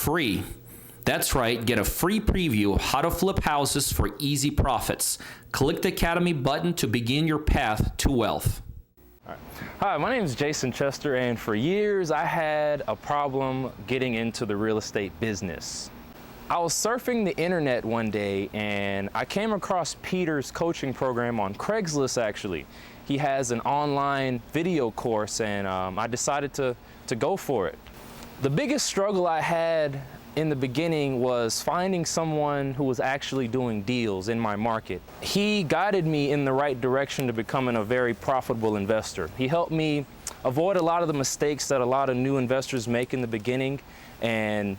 free. That's right, get a free preview of how to flip houses for easy profits. Click the Academy button to begin your path to wealth. Hi, my name is Jason Chester, and for years I had a problem getting into the real estate business. I was surfing the internet one day and I came across Peter's coaching program on Craigslist actually. He has an online video course and I decided to go for it. The biggest struggle I had in the beginning was finding someone who was actually doing deals in my market. He guided me in the right direction to becoming a very profitable investor. He helped me avoid a lot of the mistakes that a lot of new investors make in the beginning, and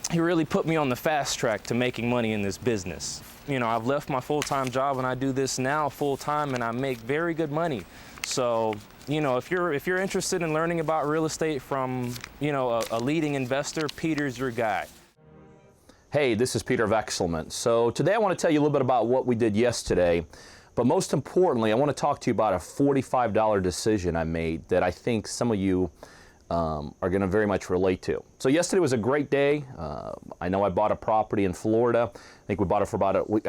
he really put me on the fast track to making money in this business. You know, I've left my full-time job and I do this now full-time and I make very good money. So, you know, if you're interested in learning about real estate from, you know, a leading investor, Peter's your guy. Hey, this is Peter Vekselman. So today I want to tell you a little bit about what we did yesterday, but most importantly, I want to talk to you about a $45 decision I made that I think some of you are going to very much relate to. So yesterday was a great day. I know I bought a property in Florida. I think we bought it for we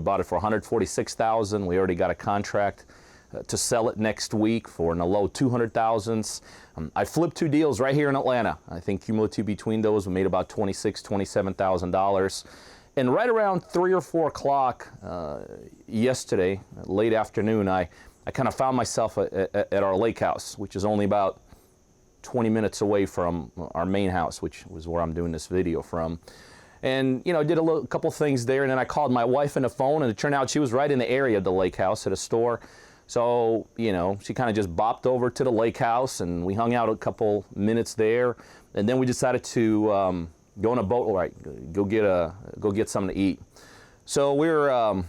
bought it for $146,000. We already got a contract to sell it next week for in the low 200,000s. I flipped 2 deals right here in Atlanta. I think cumulative between those we made about $27,000. And right around 3 or 4 o'clock yesterday, late afternoon, I kind of found myself at our lake house, which is only about 20 minutes away from our main house, which was where I'm doing this video from. And, you know, I did a couple things there, and then I called my wife on the phone, and it turned out she was right in the area of the lake house at a store. So, you know, she kind of just bopped over to the lake house, and we hung out a couple minutes there, and then we decided to go on a boat ride, go get something to eat. So we were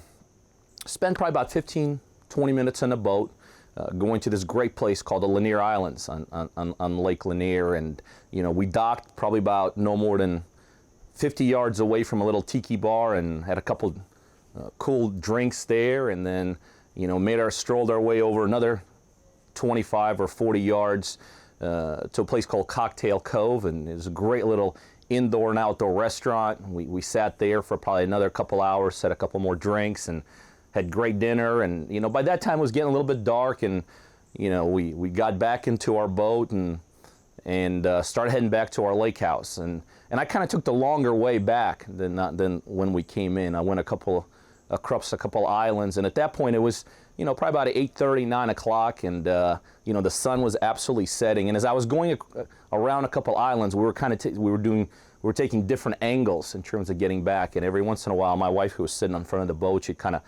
spent probably about 15, 20 minutes on the boat, going to this great place called the Lanier Islands on Lake Lanier, and you know, we docked probably about no more than 50 yards away from a little tiki bar and had a couple cool drinks there, and then you know, strolled our way over another 25 or 40 yards to a place called Cocktail Cove, and it was a great little indoor and outdoor restaurant. We sat there for probably another couple hours, had a couple more drinks, and had great dinner. And you know, by that time it was getting a little bit dark, and you know, we got back into our boat and started heading back to our lake house. And I kind of took the longer way back than when we came in. I went across a couple islands, and at that point it was, you know, probably about 8:30, 9 o'clock, and you know, the sun was absolutely setting. And as I was going around a couple islands, we were taking different angles in terms of getting back. And every once in a while, my wife, who was sitting in front of the boat, she'd kind of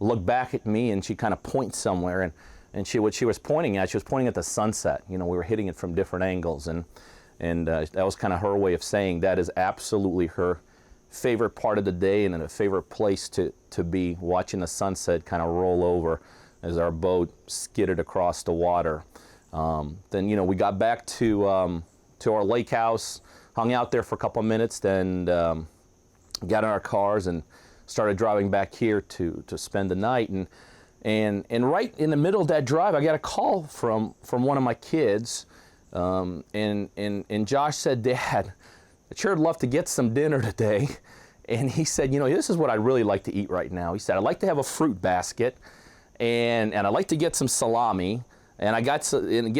look back at me and she'd kind of point somewhere, and what she was pointing at the sunset. You know, we were hitting it from different angles, and that was kind of her way of saying that is absolutely her favorite part of the day and a favorite place to be, watching the sunset kind of roll over as our boat skidded across the water. Then, you know, we got back to our lake house, hung out there for a couple minutes, then got in our cars and started driving back here to spend the night. And right in the middle of that drive, I got a call from one of my kids, and Josh said, "Dad, I'd sure love to get some dinner today." And he said, "You know, this is what I'd really like to eat right now." He said, "I'd like to have a fruit basket, and I'd like to get some salami, and get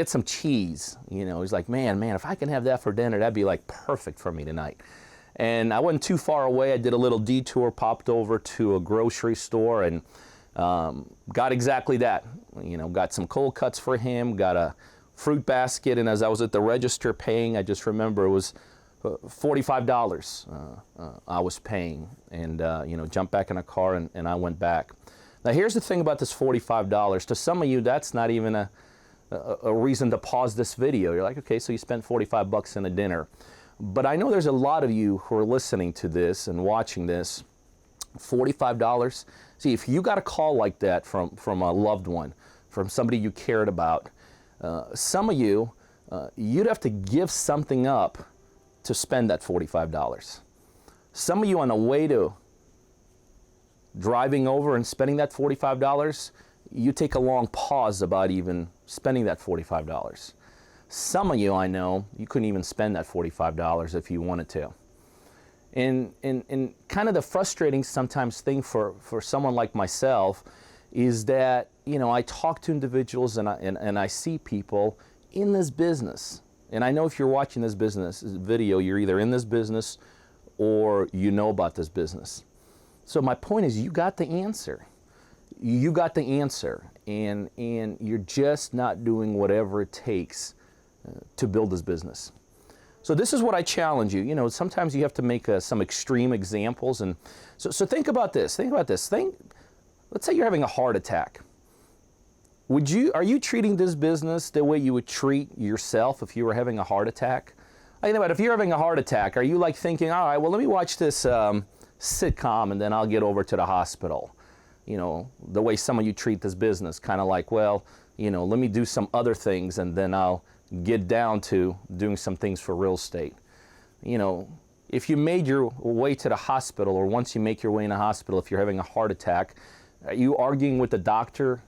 some cheese." You know, he's like, man, if I can have that for dinner, that'd be like perfect for me tonight. And I wasn't too far away. I did a little detour, popped over to a grocery store, and got exactly that. You know, got some cold cuts for him, got a fruit basket, and as I was at the register paying, I just remember it was $45 I was paying, and you know, jumped back in a car and I went back. Now here's the thing about this $45. To some of you, that's not even a reason to pause this video. You're like, okay, so you spent 45 bucks on a dinner. But I know there's a lot of you who are listening to this and watching this. $45. See, if you got a call like that from a loved one, from somebody you cared about, some of you, you'd have to give something up to spend that $45. Some of you, on the way to driving over and spending that $45, you take a long pause about even spending that $45. Some of you, I know, you couldn't even spend that $45 if you wanted to. And kind of the frustrating sometimes thing for someone like myself is that, you know, I talk to individuals and I see people in this business. And I know if you're watching this video, you're either in this business or you know about this business. So my point is, you got the answer. You got the answer, and you're just not doing whatever it takes to build this business. So this is what I challenge you. You know, sometimes you have to make some extreme examples, and so think about this. Let's say you're having a heart attack. Are you treating this business the way you would treat yourself if you were having a heart attack? I think about if you're having a heart attack, are you like thinking, all right, well, let me watch this sitcom and then I'll get over to the hospital? You know, the way some of you treat this business, kind of like, well, you know, let me do some other things and then I'll get down to doing some things for real estate. You know, if you made your way to the hospital, or once you make your way in the hospital, if you're having a heart attack, are you arguing with the doctor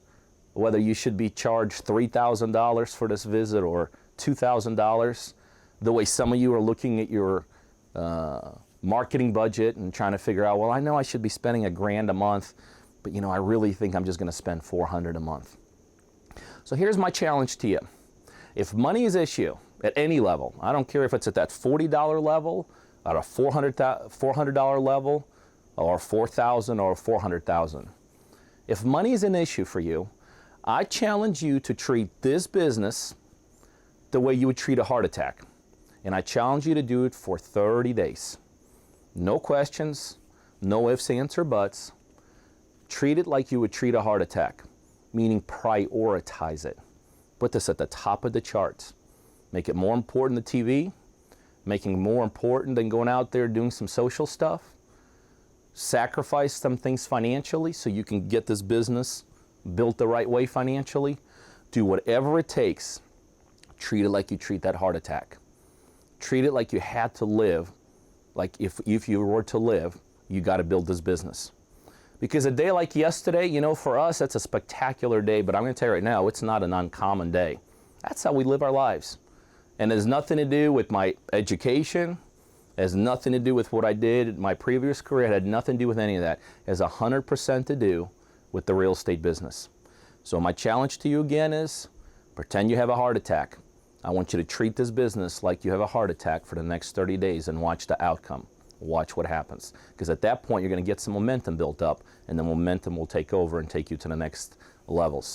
whether you should be charged $3,000 for this visit or $2,000? The way some of you are looking at your marketing budget and trying to figure out, well, I know I should be spending $1,000 a month, but you know, I really think I'm just going to spend $400 a month. So here's my challenge to you. If money is an issue at any level, I don't care if it's at that $40 level, at a $400 level, or $4,000 or $400,000. If money is an issue for you, I challenge you to treat this business the way you would treat a heart attack. And I challenge you to do it for 30 days. No questions, no ifs, ands, or buts. Treat it like you would treat a heart attack, meaning prioritize it. Put this at the top of the charts. Make it more important than TV, making it more important than going out there doing some social stuff. Sacrifice some things financially so you can get this business built the right way financially. Do whatever it takes. Treat it like you treat that heart attack. Treat it like you had to live, like if you were to live, you got to build this business. Because a day like yesterday, you know, for us, that's a spectacular day, but I'm going to tell you right now, it's not an uncommon day. That's how we live our lives. And it has nothing to do with my education. It has nothing to do with what I did in my previous career. It had nothing to do with any of that. It has 100% to do with the real estate business. So my challenge to you again is, pretend you have a heart attack. I want you to treat this business like you have a heart attack for the next 30 days and watch the outcome. Watch what happens. Because at that point, you're going to get some momentum built up, and the momentum will take over and take you to the next levels.